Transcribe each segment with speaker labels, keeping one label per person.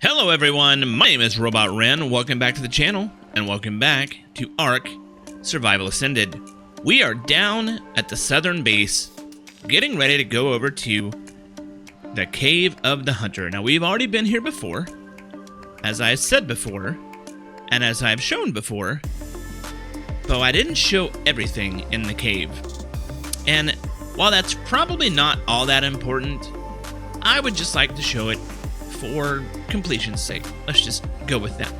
Speaker 1: Hello everyone, my name is Robot Ren. Welcome back to the channel, and welcome back to Ark Survival Ascended. We are down at the southern base, getting ready to go over to the Cave of the Hunter. Now, we've already been here before, as I said before, and as I've shown before, but I didn't show everything in the cave. And while that's probably not all that important, I would just like to show it for completion's sake. Let's just go with that.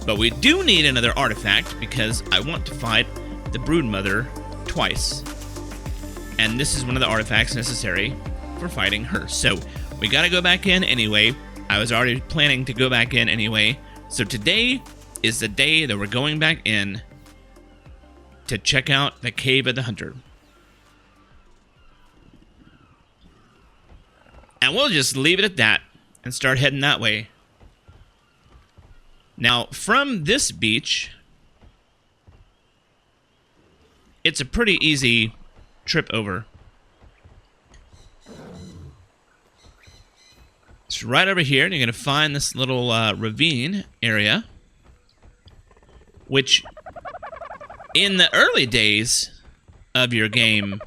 Speaker 1: But we do need another artifact because I want to fight the Broodmother twice. And this is one of the artifacts necessary for fighting her. So we gotta go back in anyway. I was already planning to go back in anyway. So today is the day that we're going back in to check out the Cave of the Hunter. And we'll just leave it at that and start heading that way. Now, from this beach, it's a pretty easy trip over. It's right over here, and you're going to find this little ravine area, which, in the early days of your game,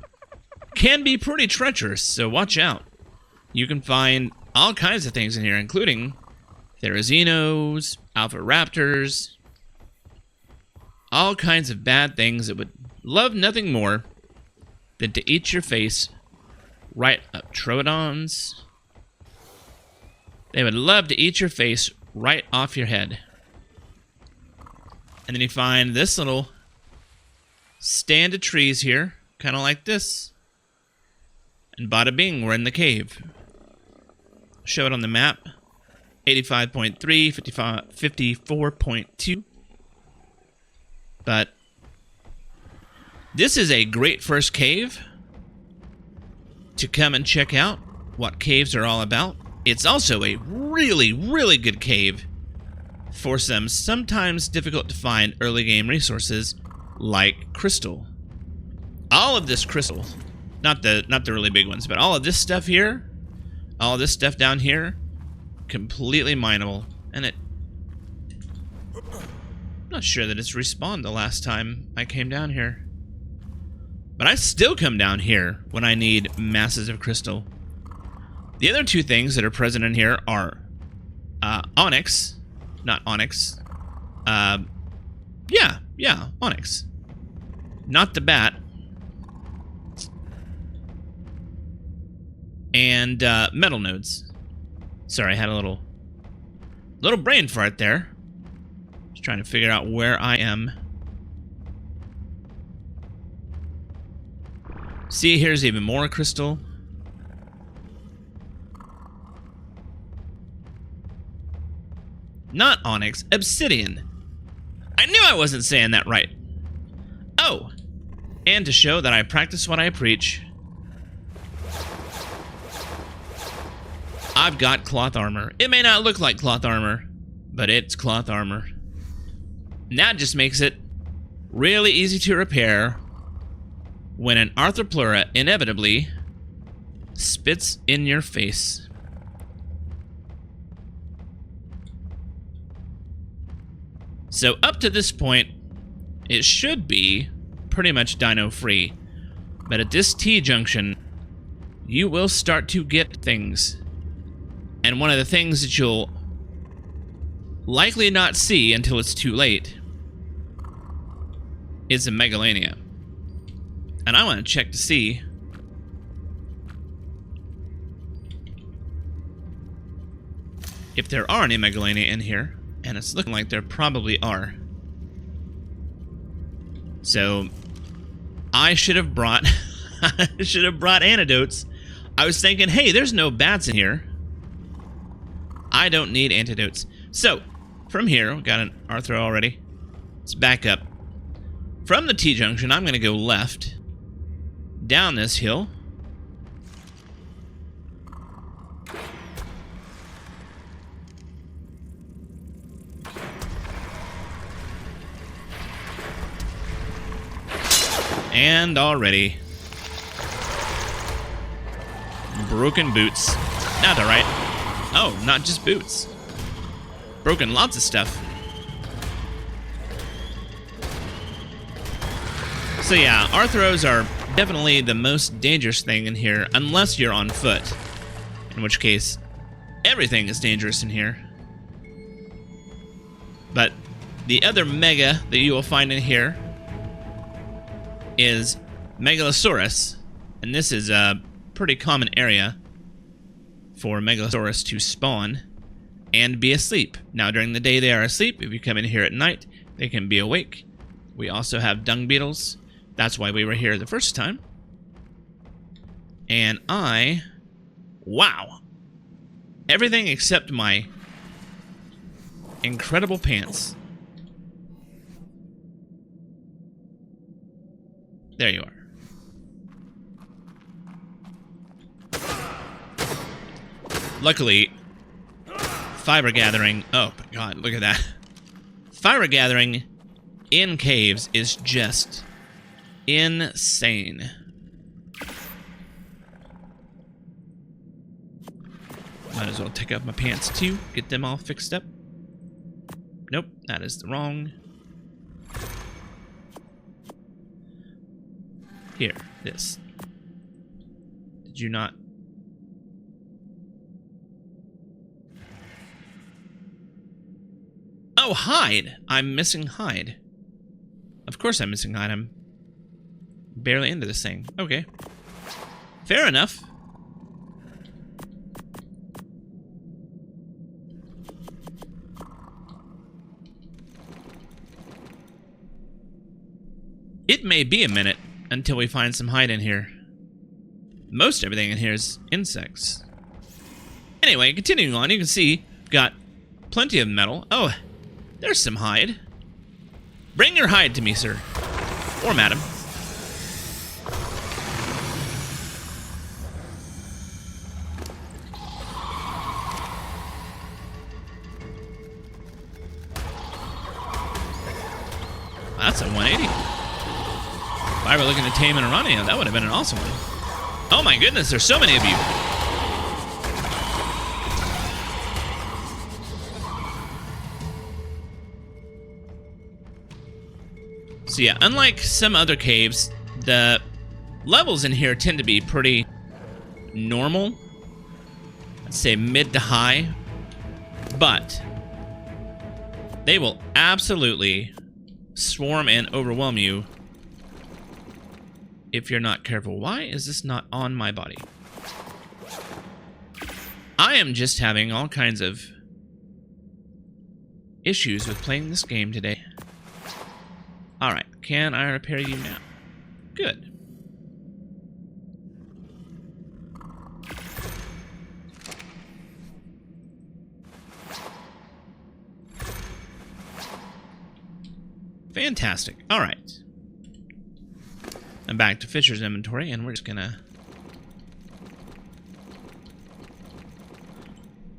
Speaker 1: can be pretty treacherous, so watch out. You can find all kinds of things in here, including Therazinos, Alpha Raptors, all kinds of bad things that would love nothing more than to eat your face right up. Troodons. They would love to eat your face right off your head. And then you find this little stand of trees here, kind of like this. And bada bing, we're in the cave. Show it on the map. 85.3, 54.2. But this is a great first cave to come and check out what caves are all about. It's also a really, really good cave for some sometimes difficult to find early game resources like crystal. All of this crystal, not the really big ones, but all of this stuff here, all this stuff down here, completely mineable. And I'm not sure that it's respawned the last time I came down here. But I still come down here when I need masses of crystal. The other two things that are present in here are onyx. Not onyx. Yeah, onyx. Not the bat. And metal nodes. Sorry, I had a little brain fart there. Just trying to figure out where I am. See, here's even more crystal. Not onyx, obsidian. I knew I wasn't saying that right. Oh, and to show that I practice what I preach, I've got cloth armor. It may not look like cloth armor, but it's cloth armor. And that just makes it really easy to repair when an Arthropleura inevitably spits in your face. So up to this point, it should be pretty much dino free. But at this T-junction, you will start to get things. And one of the things that you'll likely not see until it's too late is a Megalania. And I want to check to see if there are any Megalania in here. And it's looking like there probably are. So I should have brought antidotes. I was thinking, hey, there's no bats in here. I don't need antidotes. So, from here, we got an Arthro already. Let's back up. From the T-junction, I'm going to go left. Down this hill. And already. Broken boots. Not the right. Oh, not just boots. broken lots of stuff. So yeah, Arthros are definitely the most dangerous thing in here, unless you're on foot. In which case, everything is dangerous in here. But the other mega that you will find in here is Megalosaurus. And this is a pretty common area for Megalosaurus to spawn and be asleep. Now, during the day they are asleep. If you come in here at night, they can be awake. We also have dung beetles. That's why we were here the first time. And wow. Everything except my incredible pants. There you are. Luckily, fiber gathering... Oh, my God, look at that. Fiber gathering in caves is just insane. Might as well take off my pants, too. Get them all fixed up. Nope, that is the wrong... Here, this. Did you not... Oh, hide! I'm missing hide. Of course I'm missing hide. I'm barely into this thing. Okay. Fair enough. It may be a minute until we find some hide in here. Most everything in here is insects. Anyway, continuing on, you can see we've got plenty of metal. Oh, there's some hide. Bring your hide to me, sir. Or madam. That's a 180. If I were looking to tame an Arania, that would have been an awesome one. Oh my goodness, there's so many of you. So yeah, unlike some other caves, the levels in here tend to be pretty normal. I'd say mid to high. But they will absolutely swarm and overwhelm you if you're not careful. Why is this not on my body? I am just having all kinds of issues with playing this game today. Alright, can I repair you now? Good. Fantastic. Alright. I'm back to Fisher's inventory, and we're just gonna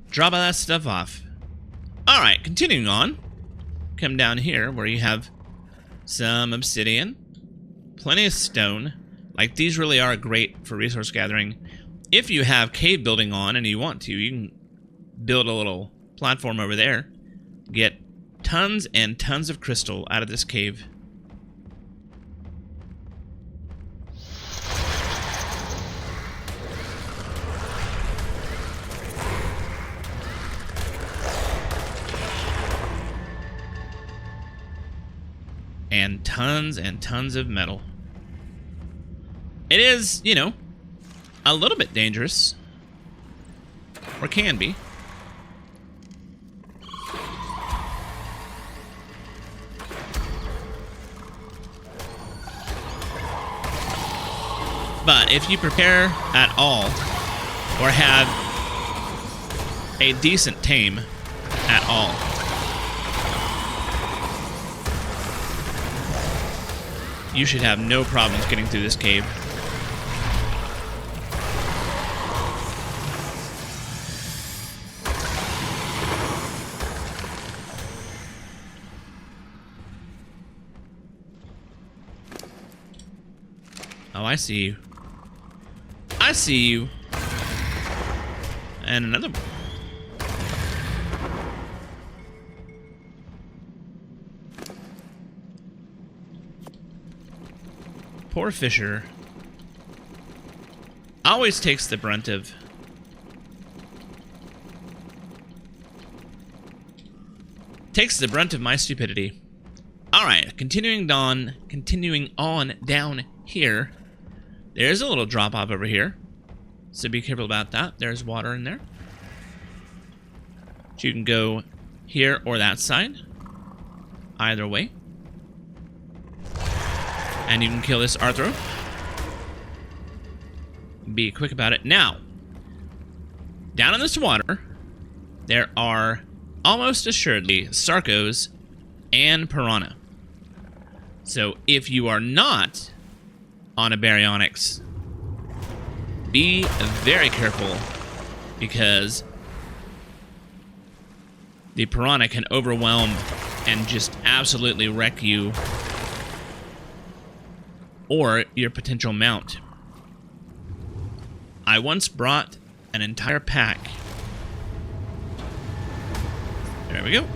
Speaker 1: drop all that stuff off. Alright, continuing on. Come down here where you have some obsidian, plenty of stone. Like, these really are great for resource gathering. If you have cave building on and you want to, you can build a little platform over there. Get tons and tons of crystal out of this cave. And tons of metal. It is, you know, a little bit dangerous. Or can be. But if you prepare at all, or have a decent tame at all, you should have no problems getting through this cave. Oh, I see you. I see you. And another one. poor fisher always takes the brunt of my stupidity. Alright, continuing on down here. There's a little drop off over here, so be careful about that. There's water in there. So you can go here or that side, either way. And you can kill this Arthro. Be quick about it. Now, down in this water, there are almost assuredly Sarcos and Piranha. So if you are not on a Baryonyx, be very careful, because the Piranha can overwhelm and just absolutely wreck you or your potential mount. I once brought an entire pack. There we go.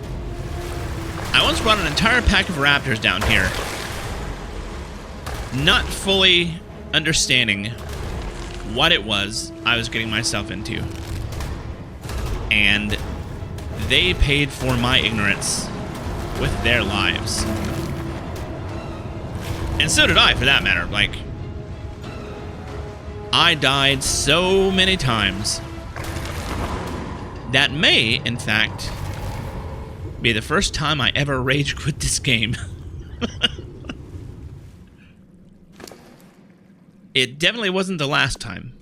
Speaker 1: I once brought an entire pack of raptors down here, not fully understanding what it was I was getting myself into. And they paid for my ignorance with their lives. And so did I, for that matter. Like, I died so many times. That may, in fact, be the first time I ever rage quit this game. It definitely wasn't the last time.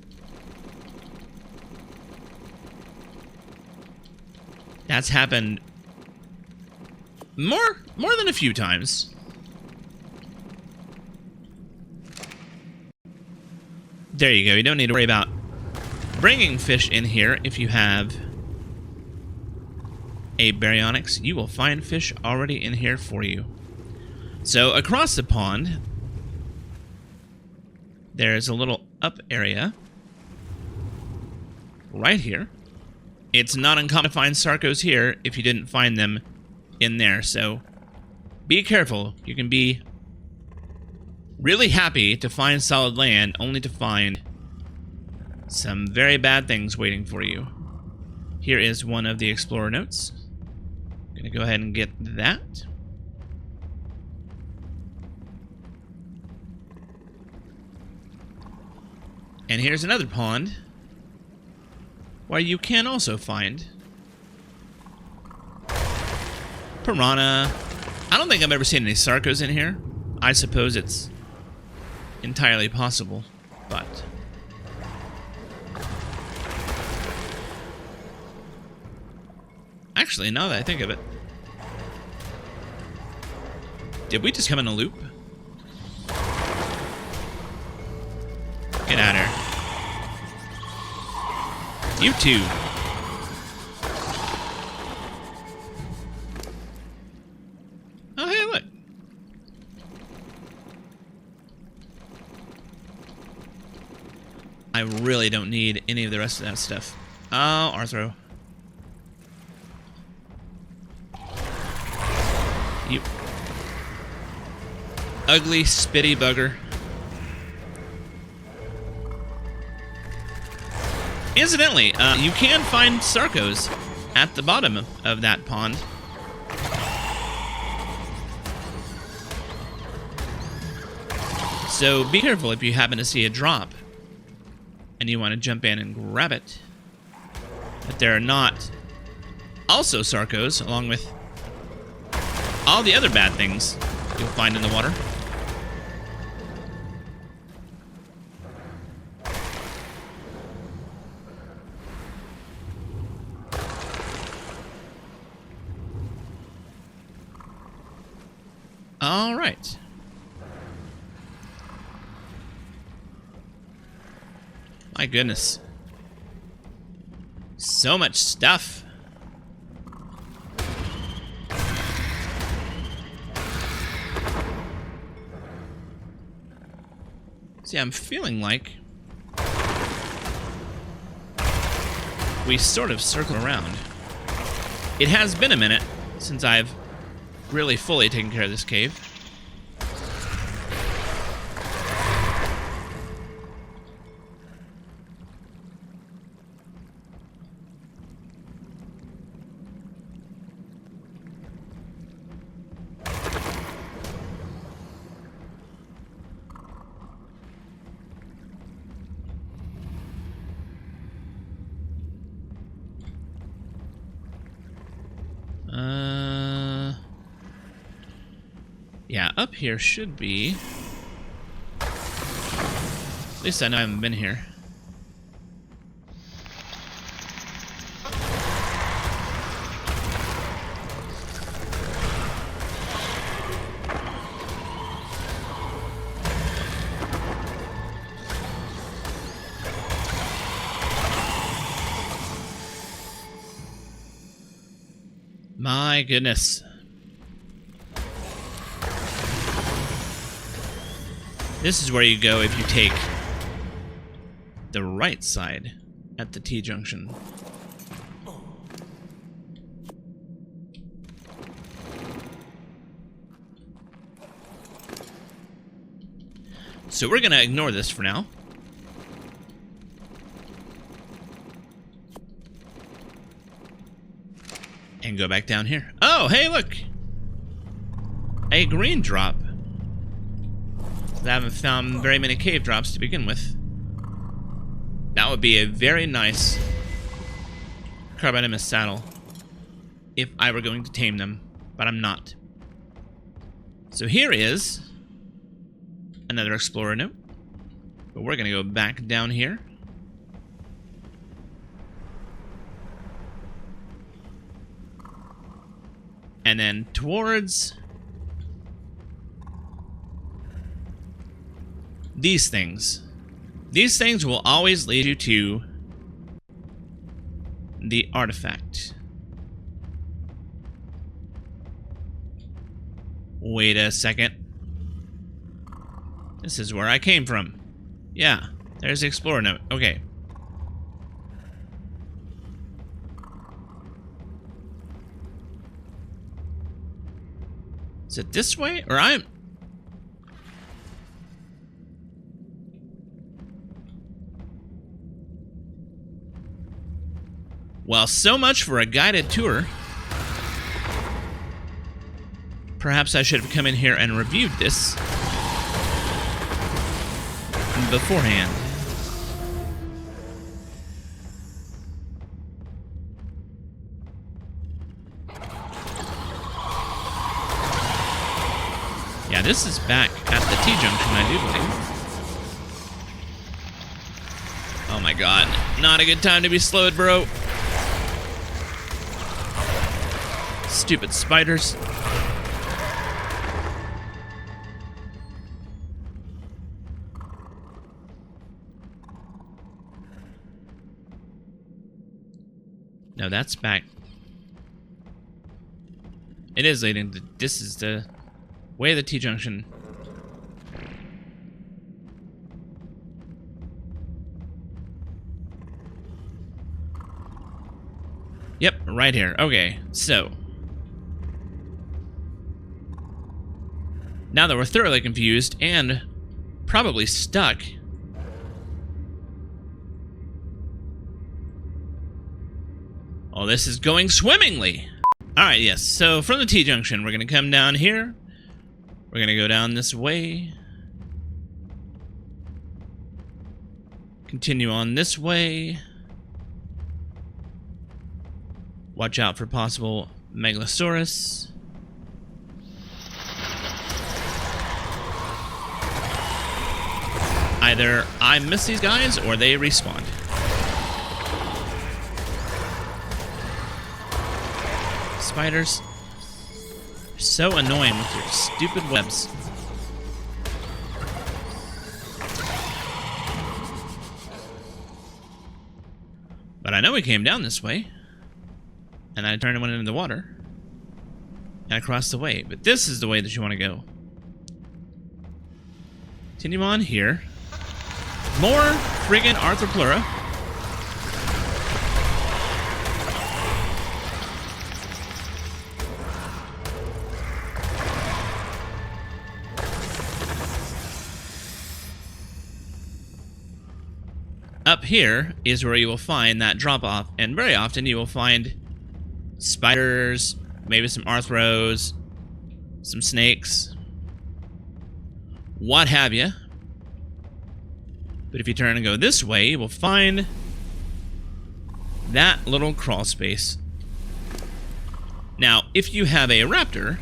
Speaker 1: That's happened more than a few times. There you go. You don't need to worry about bringing fish in here. If you have a Baryonyx, you will find fish already in here for you. So across the pond, there's a little up area right here. It's not uncommon to find Sarcos here if you didn't find them in there, so be careful. You can be really happy to find solid land, only to find some very bad things waiting for you. Here is one of the Explorer notes. I'm gonna go ahead and get that. And here's another pond where you can also find Piranha. I don't think I've ever seen any Sarcos in here. I suppose it's entirely possible, but actually, now that I think of it, did we just come in a loop? Get out of here. You too. Oh, hey, look. I really don't need any of the rest of that stuff. Oh, Arthro. You ugly, spitty bugger. Incidentally, you can find Sarcos at the bottom of that pond. So be careful if you happen to see a drop and you want to jump in and grab it. But there are not also Sarcos, along with all the other bad things you'll find in the water. All right. My goodness. So much stuff. See, I'm feeling like we sort of circle around. It has been a minute since I've really fully taken care of this cave. Yeah, up here should be... At least I know I haven't been here. My goodness. This is where you go if you take the right side at the T-junction. So we're going to ignore this for now. And go back down here. Oh, hey, look! A green drop. I haven't found very many cave drops to begin with. That would be a very nice Carbidimus saddle if I were going to tame them, but I'm not. So here is another explorer note. But we're going to go back down here. And then towards these things. These things will always lead you to the artifact. Wait a second. This is where I came from. Yeah, there's the explorer note. Okay. Is it this way? Or I'm... Well, so much for a guided tour. Perhaps I should have come in here and reviewed this beforehand. Yeah, this is back at the T-junction, I do believe. Oh my god. Not a good time to be slowed, bro. Stupid spiders. No, that's back. It is leading to... This is the way of the T-junction. Yep, right here. Okay, so... Now that we're thoroughly confused and probably stuck... Oh, this is going swimmingly! Alright, yes, so from the T-junction, we're gonna come down here. We're gonna go down this way. Continue on this way. Watch out for possible Megalosaurus. Either I miss these guys or they respawn. Spiders. You're so annoying with your stupid webs. But I know we came down this way. And I turned and went into the water. And I crossed the way. But this is the way that you want to go. Continue on here. More friggin' Arthropleura. Up here is where you will find that drop-off, and very often you will find spiders, maybe some arthros, some snakes, what have you. But if you turn and go this way, you will find that little crawl space. Now, if you have a raptor,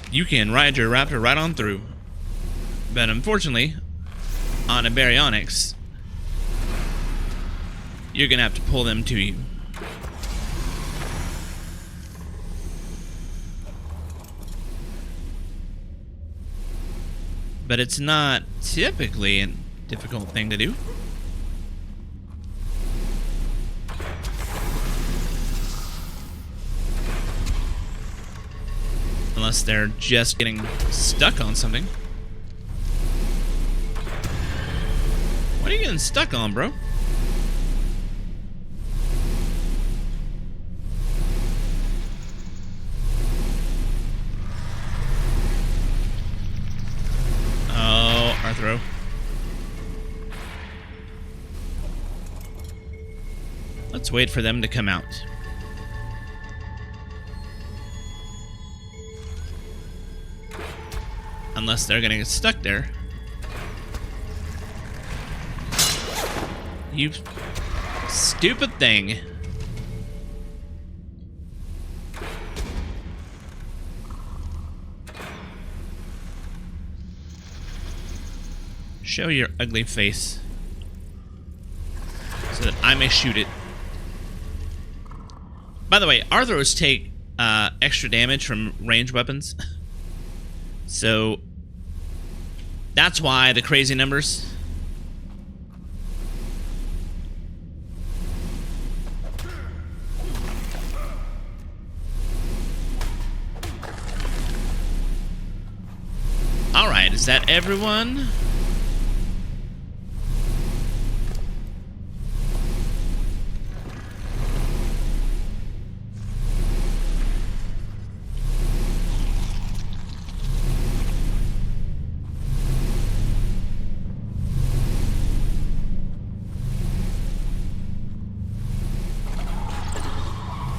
Speaker 1: you can ride your raptor right on through. But unfortunately, on a baryonyx, you're gonna have to pull them to you. But it's not typically a difficult thing to do. Unless they're just getting stuck on something. What are you getting stuck on, bro? Oh, Arthro. Let's wait for them to come out. Unless they're gonna get stuck there. You stupid thing. Show your ugly face so that I may shoot it. By the way, Arthros take extra damage from ranged weapons. So that's why the crazy numbers. Alright, is that everyone?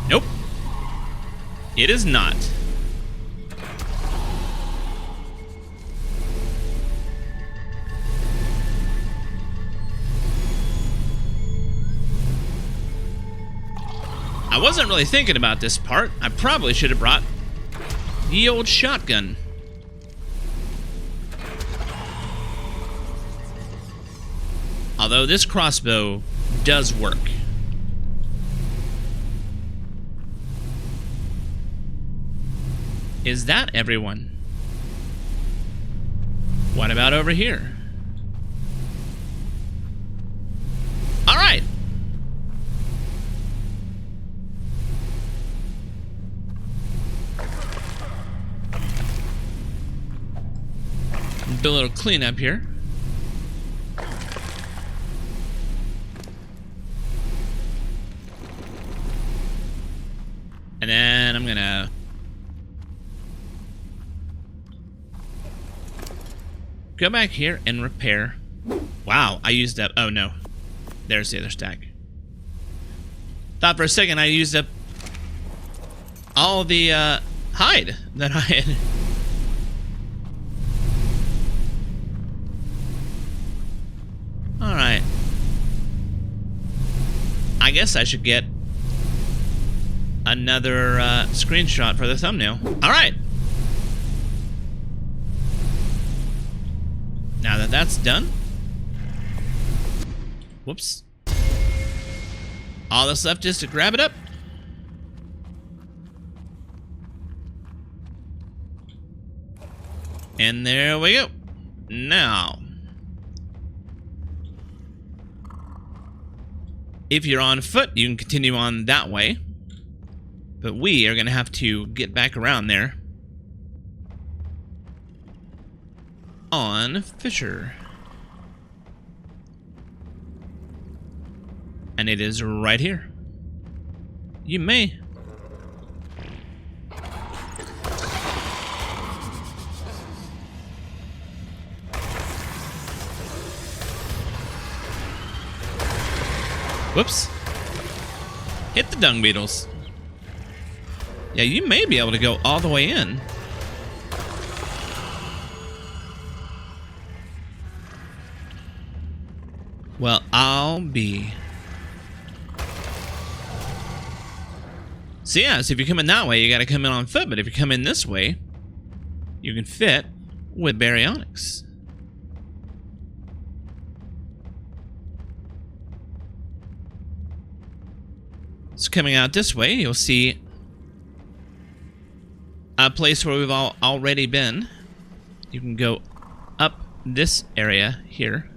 Speaker 1: Nope. It is not. I wasn't really thinking about this part. I probably should have brought the old shotgun. Although this crossbow does work. Is that everyone? What about over here? All right. Do a little cleanup here. And then I'm gonna go back here and repair. Wow, I used up. Oh no, there's the other stack. Thought for a second I used up all the hide that I had. All right. I guess I should get another screenshot for the thumbnail. All right. Now that that's done. Whoops. All that's left is to grab it up. And there we go. Now, if you're on foot, you can continue on that way. But we are going to have to get back around there on Fisher. And it is right here. You may. Whoops. Hit the dung beetles. Yeah, you may be able to go all the way in. Well, I'll be So yeah, so if you come in that way, you got to come in on foot. But if you come in this way, you can fit with baryonyx. So coming out this way, you'll see a place where we've already been. You can go up this area here.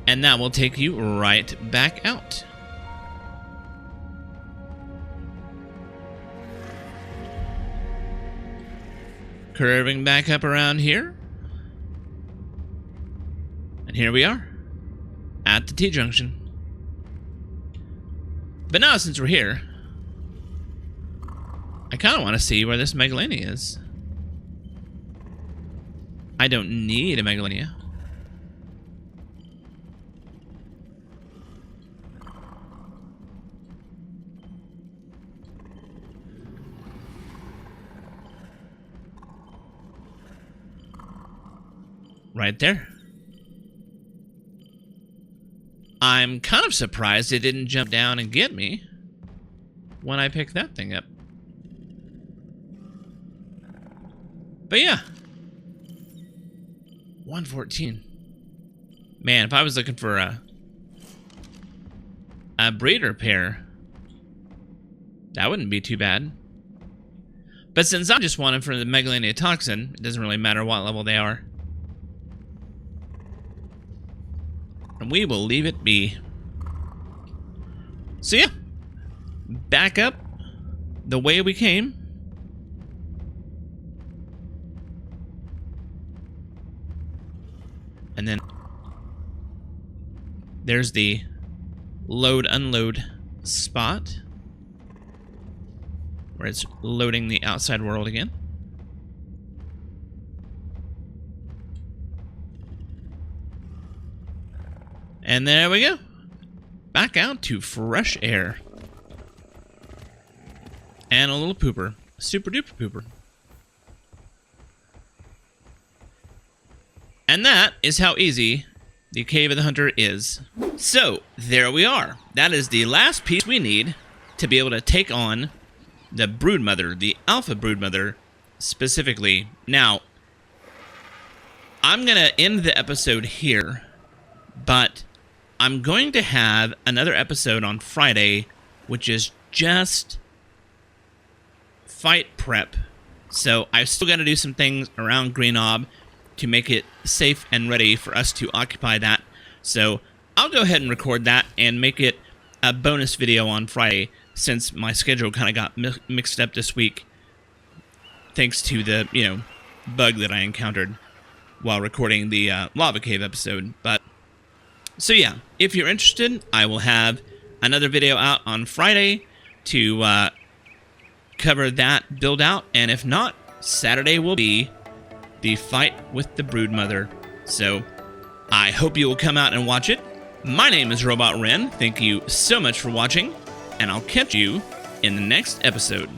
Speaker 1: And that will take you right back out. Curving back up around here. And here we are at the T-junction. But now, since we're here, I kind of want to see where this Megalania is. I don't need a Megalania. Right there. I'm kind of surprised it didn't jump down and get me when I picked that thing up. But yeah. 114. Man, if I was looking for a breeder pair, that wouldn't be too bad. But since I just want them for the Megalania toxin, it doesn't really matter what level they are. And we will leave it be. So yeah, back up the way we came. And then there's the load unload spot where it's loading the outside world again. And there we go. Back out to fresh air. And a little pooper. Super duper pooper. And that is how easy the Cave of the Hunter is. So, there we are. That is the last piece we need to be able to take on the broodmother, the alpha broodmother specifically. Now, I'm going to end the episode here, but I'm going to have another episode on Friday, which is just fight prep. So I've still got to do some things around Green Ob to make it safe and ready for us to occupy that. So I'll go ahead and record that and make it a bonus video on Friday, since my schedule kind of got mixed up this week thanks to the, bug that I encountered while recording the Lava Cave episode. But so yeah, if you're interested, I will have another video out on Friday to cover that build out, and if not, Saturday will be the fight with the broodmother. So I hope you will come out and watch it. My name is Robot Ren. Thank you so much for watching, and I'll catch you in the next episode.